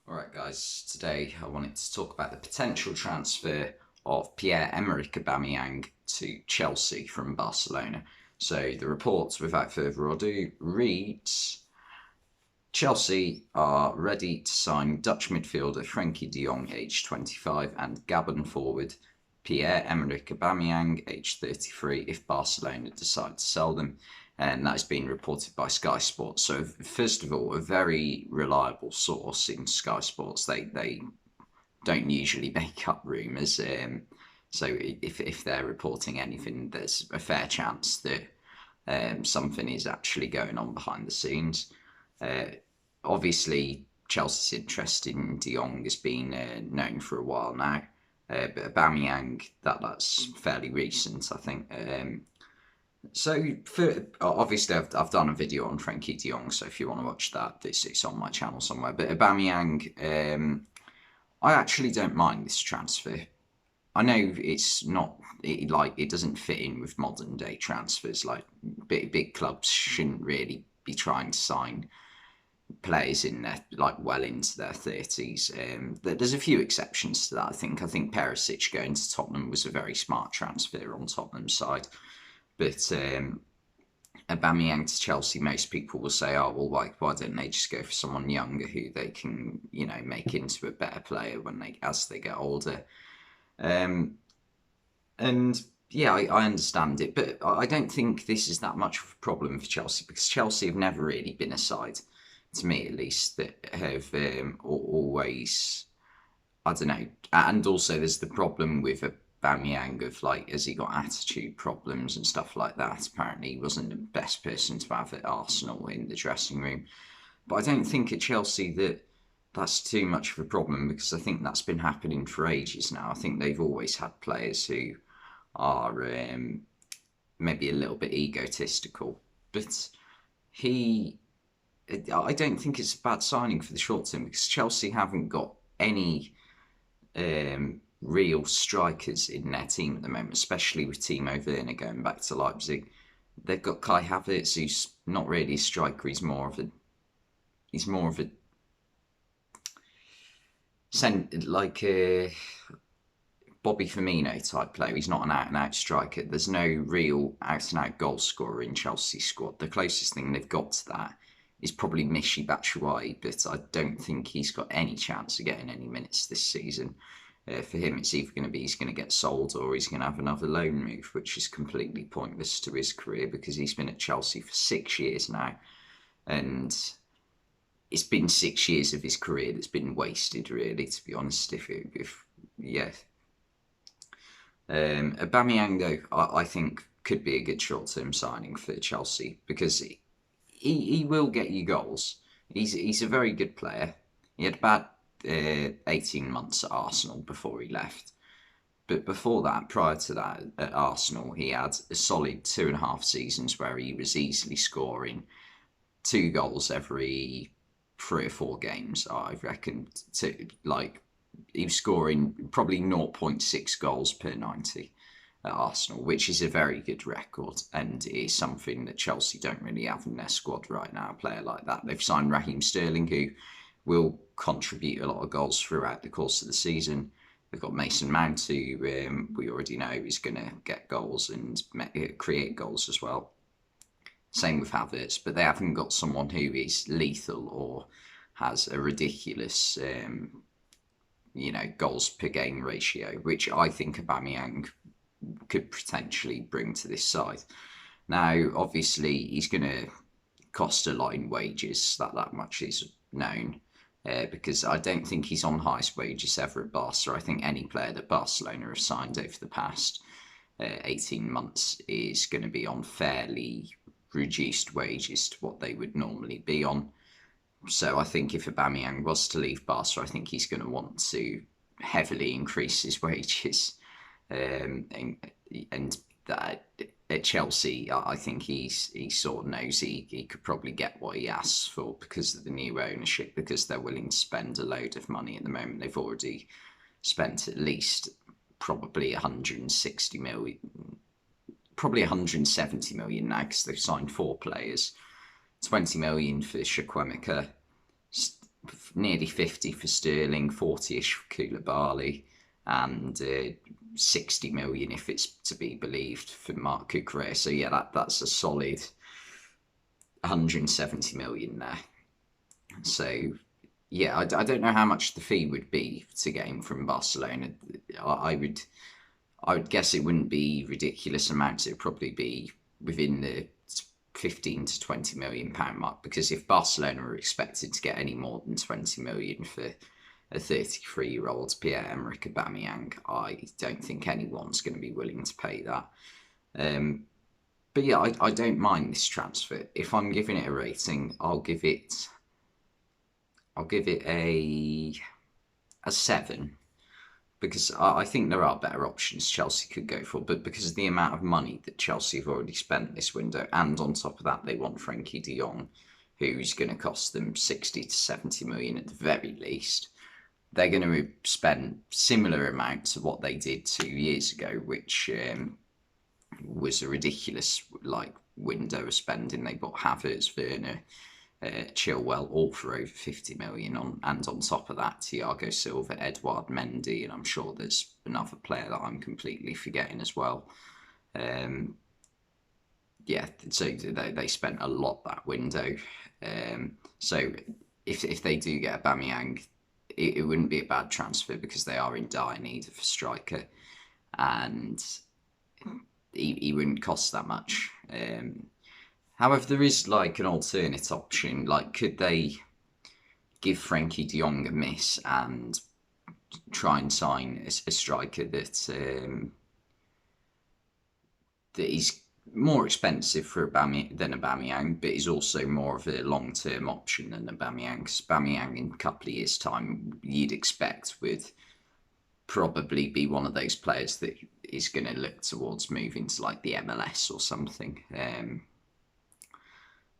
Alright guys, today I wanted to talk about the potential transfer of Pierre-Emerick Aubameyang to Chelsea from Barcelona. So the reports, without further ado, reads Chelsea are ready to sign Dutch midfielder Frenkie de Jong, aged 25, and Gabon forward Pierre-Emerick Aubameyang, aged 33, if Barcelona decide to sell them. And that has been reported by Sky Sports. So, first of all, a very reliable source in Sky Sports. They don't usually make up rumours. So, if they're reporting anything, there's a fair chance that something is actually going on behind the scenes. Obviously, Chelsea's interest in De Jong has been known for a while now. But Aubameyang, that's fairly recent, I think. Obviously, I've done a video on Frenkie de Jong, so if you want to watch that, it's on my channel somewhere. But Aubameyang, I actually don't mind this transfer. I know it's not it doesn't fit in with modern day transfers. Like big clubs shouldn't really be trying to sign players in their well into their 30s. There's a few exceptions to that. I think Perisic going to Tottenham was a very smart transfer on Tottenham's side. But Aubameyang to Chelsea, most people will say, "Oh, well, why don't they just go for someone younger who they can, make into a better player as they get older?" And yeah, I understand it, but I don't think this is that much of a problem for Chelsea because Chelsea have never really been a side, to me at least, that have always, I don't know. And also, there's the problem with Aubameyang of has he got attitude problems and stuff like that. Apparently, he wasn't the best person to have at Arsenal in the dressing room. But I don't think at Chelsea that's too much of a problem because I think that's been happening for ages now. I think they've always had players who are maybe a little bit egotistical, but he. I don't think it's a bad signing for the short term because Chelsea haven't got any real strikers in their team at the moment, especially with Timo Werner going back to Leipzig. They've got Kai Havertz, who's not really a striker. He's more of a like a Bobby Firmino type player. He's not an out and out striker. There's no real out and out goal scorer in Chelsea's squad. The closest thing they've got to that is probably Michy Batshuayi, but I don't think he's got any chance of getting any minutes this season. For him, it's either going to be he's going to get sold or he's going to have another loan move, which is completely pointless to his career because he's been at Chelsea for 6 years now. And it's been 6 years of his career that's been wasted, really, to be honest. Aubameyang, though, I think could be a good short-term signing for Chelsea because he will get you goals. He's a very good player. He had about 18 months at Arsenal before he left. But before that, prior to that, at Arsenal, he had a solid 2.5 seasons where he was easily scoring 2 goals every 3 or 4 games, I reckon. He was scoring probably 0.6 goals per 90 at Arsenal, which is a very good record and is something that Chelsea don't really have in their squad right now, a player like that. They've signed Raheem Sterling, who will contribute a lot of goals throughout the course of the season. They've got Mason Mount, who we already know is going to get goals and create goals as well. Same with Havertz, but they haven't got someone who is lethal or has a ridiculous, goals per game ratio, which I think Aubameyang could potentially bring to this side. Now, obviously, he's going to cost a lot in wages. That much is known. Because I don't think he's on highest wages ever at Barca. I think any player that Barcelona have signed over the past 18 months is going to be on fairly reduced wages to what they would normally be on. So I think if Aubameyang was to leave Barca, I think he's going to want to heavily increase his wages. And that at Chelsea, I think he sort of knows he could probably get what he asks for because of the new ownership, because they're willing to spend a load of money at the moment. They've already spent at least probably 160 million, probably 170 million now because they've signed 4 players. 20 million for Chukwuemeka, nearly 50 for Sterling, 40ish for Koulibaly, and 60 million if it's to be believed for Marc Cucurella. So yeah, that's a solid 170 million there. So yeah, I don't know how much the fee would be to get him from Barcelona. I would guess it wouldn't be ridiculous amounts. It would probably be within the 15 to 20 million pound mark, because if Barcelona are expected to get any more than 20 million for a 33-year-old Pierre-Emerick Aubameyang, I don't think anyone's going to be willing to pay that. But yeah, I don't mind this transfer. If I'm giving it a rating, I'll give it a 7, because I think there are better options Chelsea could go for, but because of the amount of money that Chelsea have already spent this window, and on top of that they want Frenkie de Jong, who's going to cost them 60 to 70 million at the very least, they're going to spend similar amount to what they did 2 years ago, which was a ridiculous window of spending. They bought Havertz, Werner, Chilwell, all for over 50 million, and on top of that, Thiago Silva, Edouard Mendy, and I'm sure there's another player that I'm completely forgetting as well. Yeah, so they spent a lot that window. So if they do get Aubameyang, it wouldn't be a bad transfer, because they are in dire need of a striker, and he wouldn't cost that much. However, there is an alternate option. Could they give Frenkie de Jong a miss and try and sign a striker that is more expensive for than Aubameyang, but is also more of a long-term option than Aubameyang? Because Aubameyang in a couple of years' time, you'd expect would probably be one of those players that is going to look towards moving to the MLS or something.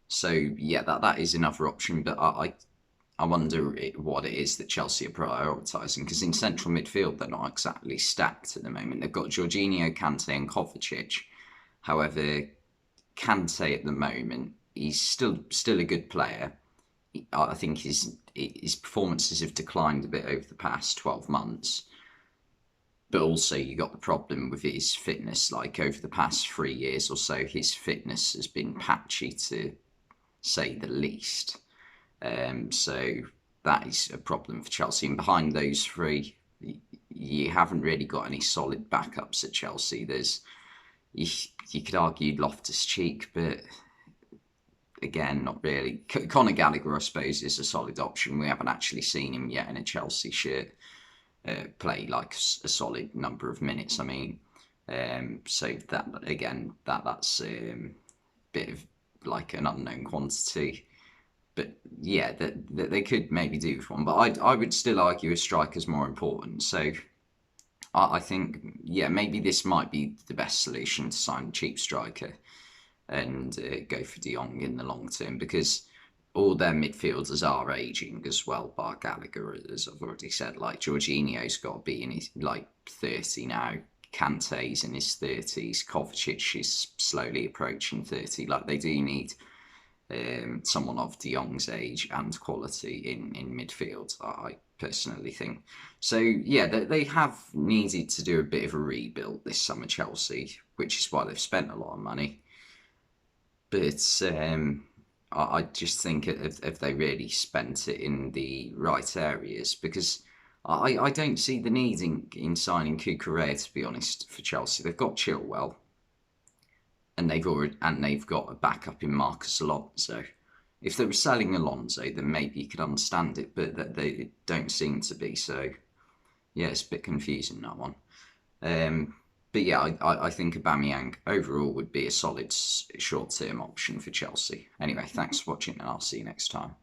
So yeah, that is another option, but I wonder what it is that Chelsea are prioritising, because in central midfield they're not exactly stacked at the moment. They've got Jorginho, Kante and Kovacic. However, Kante at the moment, he's still a good player. I think his performances have declined a bit over the past 12 months. But also you got the problem with his fitness. Over the past 3 years or so, his fitness has been patchy, to say the least. So that is a problem for Chelsea. And behind those three, you haven't really got any solid backups at Chelsea. You could argue Loftus-Cheek, but again, not really. Conor Gallagher, I suppose, is a solid option. We haven't actually seen him yet in a Chelsea shirt play a solid number of minutes. I mean, so that again, that's a bit of an unknown quantity. But yeah, that they could maybe do with one. But I would still argue a striker's more important. So I think, yeah, maybe this might be the best solution, to sign a cheap striker and go for De Jong in the long term, because all their midfielders are ageing as well, bar Gallagher, as I've already said. Jorginho's got to be in his 30 now. Kante's in his 30s. Kovacic is slowly approaching 30. They do need someone of De Jong's age and quality in midfield, I personally think. So yeah, they have needed to do a bit of a rebuild this summer, Chelsea, which is why they've spent a lot of money. But I just think, if they really spent it in the right areas, because I don't see the need in signing Cucurella, to be honest, for Chelsea. They've got Chilwell, and they've got a backup in Marcus Alonso. If they were selling Alonso, then maybe you could understand it, but they don't seem to be. So yeah, it's a bit confusing, that one. But yeah, I think Aubameyang overall would be a solid short-term option for Chelsea. Anyway, thanks for watching, and I'll see you next time.